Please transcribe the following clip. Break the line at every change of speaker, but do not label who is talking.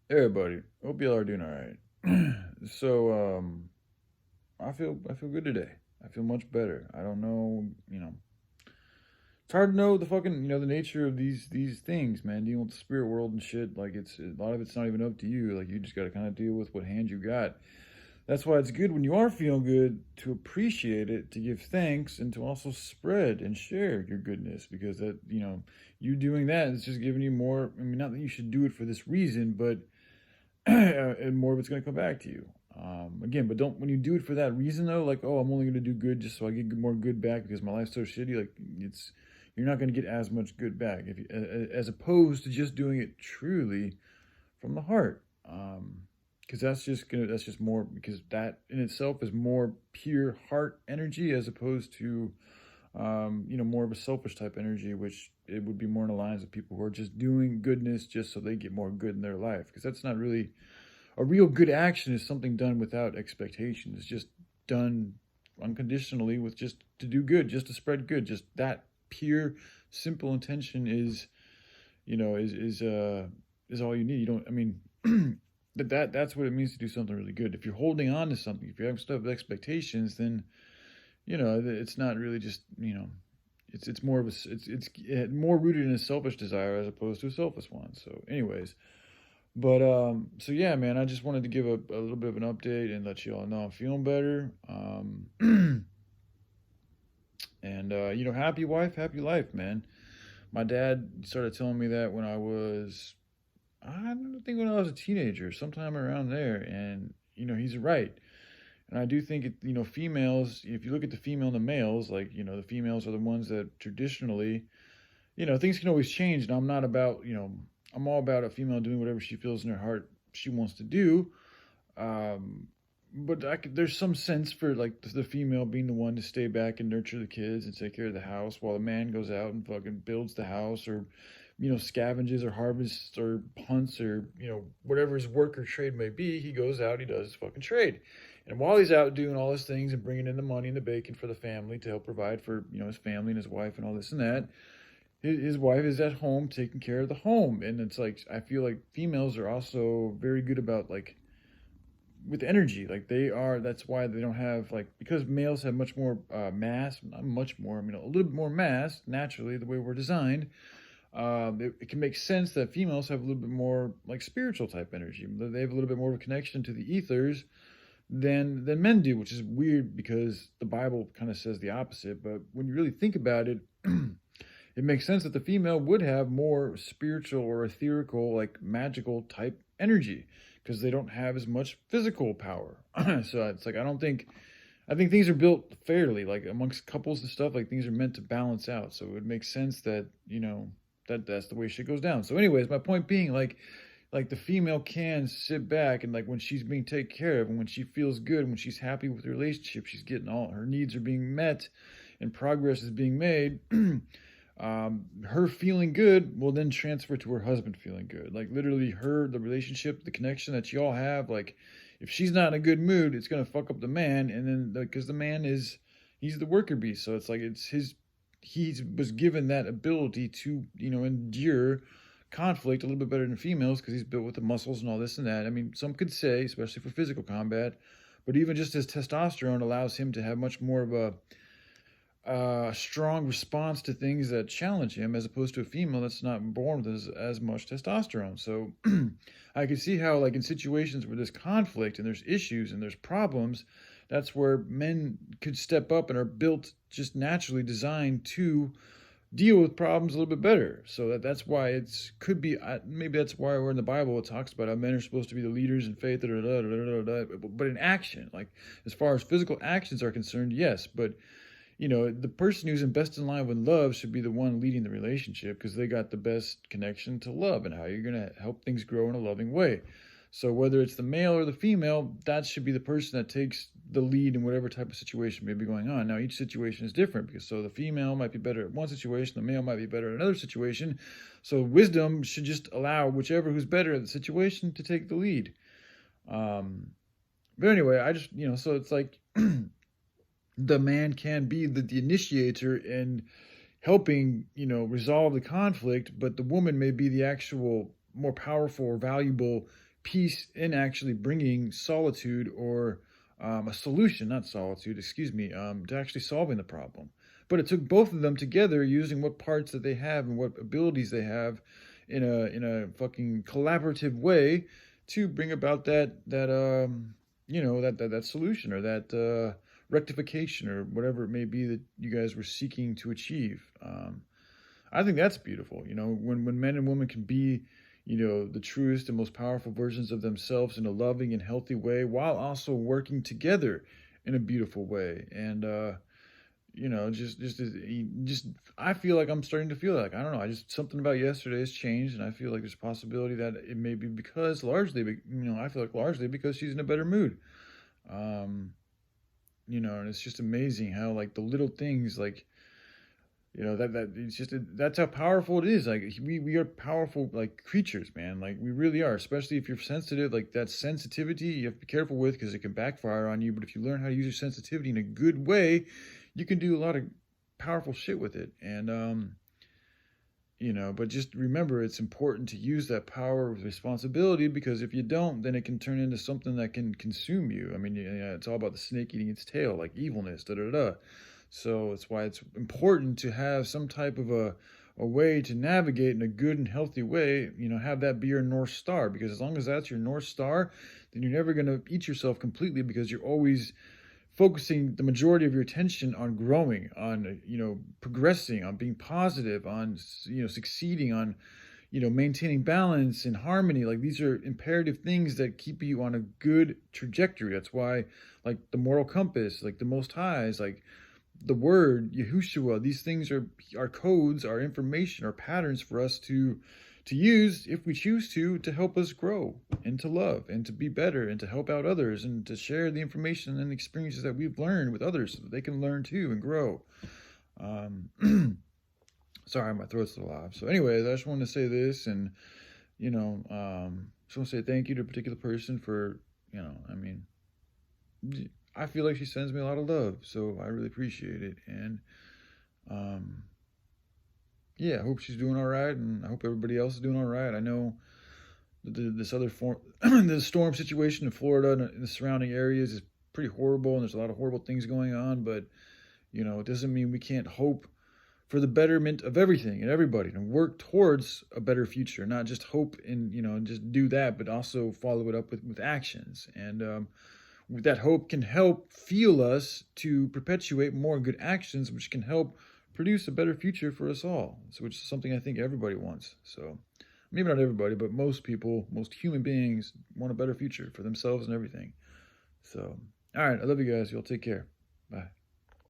Hey everybody, hope y'all are doing all right. I feel good today. I feel much better. I don't know, it's hard to know the fucking the nature of these things, man. Dealing with the spirit world and shit. Like it's a lot of it's not even up to you. Like you just got to kind of deal with what hand you got. That's why it's good when you are feeling good to appreciate it, to give thanks, and to also spread and share your goodness because that you doing that is just giving you more. I mean, not that you should do it for this reason, but and more of it's going to come back to you. Again, but don't when you do it for that reason though, like oh, I'm only going to do good just so I get more good back because my life's so shitty. Like it's you're not going to get as much good back if you, as opposed to just doing it truly from the heart. Because that's just more because that in itself is more pure heart energy as opposed to more of a selfish type energy, which it would be more in the lines of people who are just doing goodness just so they get more good in their life. Because that's not really a real good action. Is something done without expectation. It's just done unconditionally with just to do good, just to spread good. Just that pure, simple intention is, is all you need. You don't. I mean. That's what it means to do something really good. If you're holding on to something, if you have stuff with expectations, then it's not really just it's more of a it's more rooted in a selfish desire as opposed to a selfless one. So anyways, but so yeah, man, I just wanted to give a little bit of an update and let you all know I'm feeling better. And happy wife, happy life, man. My dad started telling me that when I don't think when I was a teenager, sometime around there, and he's right. And I do think females, if you look at the female and the males, like, the females are the ones that traditionally, things can always change. And I'm not about, I'm all about a female doing whatever she feels in her heart she wants to do. Um, but there's some sense for like the female being the one to stay back and nurture the kids and take care of the house while the man goes out and fucking builds the house or, scavenges or harvests or hunts or, whatever his work or trade may be. He goes out, he does his fucking trade. And while he's out doing all his things and bringing in the money and the bacon for the family to help provide for, his family and his wife and all this and that, his wife is at home taking care of the home. And it's like, I feel like females are also very good about like, with energy like they are. That's why they don't have like because males have much more mass, not much more, I mean a little bit more mass naturally the way we're designed. It can make sense that females have a little bit more like spiritual type energy. They have a little bit more of a connection to the ethers than men do, which is weird because the Bible kind of says the opposite. But when you really think about it, it makes sense that the female would have more spiritual or etherical, like magical type energy because they don't have as much physical power. So it's like I think things are built fairly, like amongst couples and stuff. Like things are meant to balance out. So it would make sense that that's the way shit goes down. So, anyways, my point being, like the female can sit back and like when she's being taken care of and when she feels good, when she's happy with the relationship, she's getting all her needs are being met, and progress is being made. Her feeling good will then transfer to her husband feeling good. Like literally, the relationship, the connection that y'all have. Like, if she's not in a good mood, it's gonna fuck up the man, and then because the man he's the worker bee, so it's like it's his. He was given that ability to endure conflict a little bit better than females because he's built with the muscles and all this and that. I mean, some could say, especially for physical combat, but even just his testosterone allows him to have much more of a strong response to things that challenge him as opposed to a female that's not born with as much testosterone. So I can see how like in situations where there's conflict and there's issues and there's problems, that's where men could step up and are built just naturally designed to deal with problems a little bit better. So that's why it's could be maybe that's why we're in the Bible it talks about how men are supposed to be the leaders in faith, but in action, like as far as physical actions are concerned, yes, but the person who's in best in line with love should be the one leading the relationship because they got the best connection to love and how you're going to help things grow in a loving way. So whether it's the male or the female, that should be the person that takes the lead in whatever type of situation may be going on. Now, each situation is different because so the female might be better at one situation, the male might be better at another situation. So wisdom should just allow whichever who's better at the situation to take the lead. But anyway, I just, so it's like the man can be the initiator in helping, resolve the conflict, but the woman may be the actual more powerful or valuable peace in actually bringing solitude or a solution, not solitude, excuse me, to actually solving the problem. But it took both of them together using what parts that they have and what abilities they have in a fucking collaborative way to bring about that solution or that rectification or whatever it may be that you guys were seeking to achieve. I think that's beautiful. When men and women can be, the truest and most powerful versions of themselves in a loving and healthy way while also working together in a beautiful way. And, just I feel like I'm starting to feel like, I don't know, I just, something about yesterday has changed. And I feel like there's a possibility that it may be because I feel like largely because she's in a better mood. Um, and it's just amazing how like the little things like, that it's just that's how powerful it is. Like we are powerful like creatures, man. Like we really are. Especially if you're sensitive, like that sensitivity you have to be careful with because it can backfire on you. But if you learn how to use your sensitivity in a good way, you can do a lot of powerful shit with it. And but just remember it's important to use that power with responsibility because if you don't, then it can turn into something that can consume you. I mean, it's all about the snake eating its tail, like evilness, da da da. So that's why it's important to have some type of a way to navigate in a good and healthy way, have that be your North Star. Because as long as that's your North Star, then you're never going to eat yourself completely because you're always focusing the majority of your attention on growing, on, progressing, on being positive, on, succeeding, on, maintaining balance and harmony. Like these are imperative things that keep you on a good trajectory. That's why, like the moral compass, like the Most High is like, the word Yahushua, these things are our codes, our information, our patterns for us to use if we choose to help us grow and to love and to be better and to help out others and to share the information and experiences that we've learned with others so that they can learn too and grow. Sorry, my throat's still off. So anyways, I just wanted to say this and, just want to say thank you to a particular person for, I feel like she sends me a lot of love, so I really appreciate it. And yeah, I hope she's doing all right, and I hope everybody else is doing all right. I know this other the storm situation in Florida and in the surrounding areas is pretty horrible, and there's a lot of horrible things going on. But it doesn't mean we can't hope for the betterment of everything and everybody, and work towards a better future. Not just hope and just do that, but also follow it up with actions. And that hope can help fuel us to perpetuate more good actions, which can help produce a better future for us all. So, which is something I think everybody wants. So, maybe not everybody, but most people, most human beings want a better future for themselves and everything. So, all right, I love you guys. Y'all take care. Bye.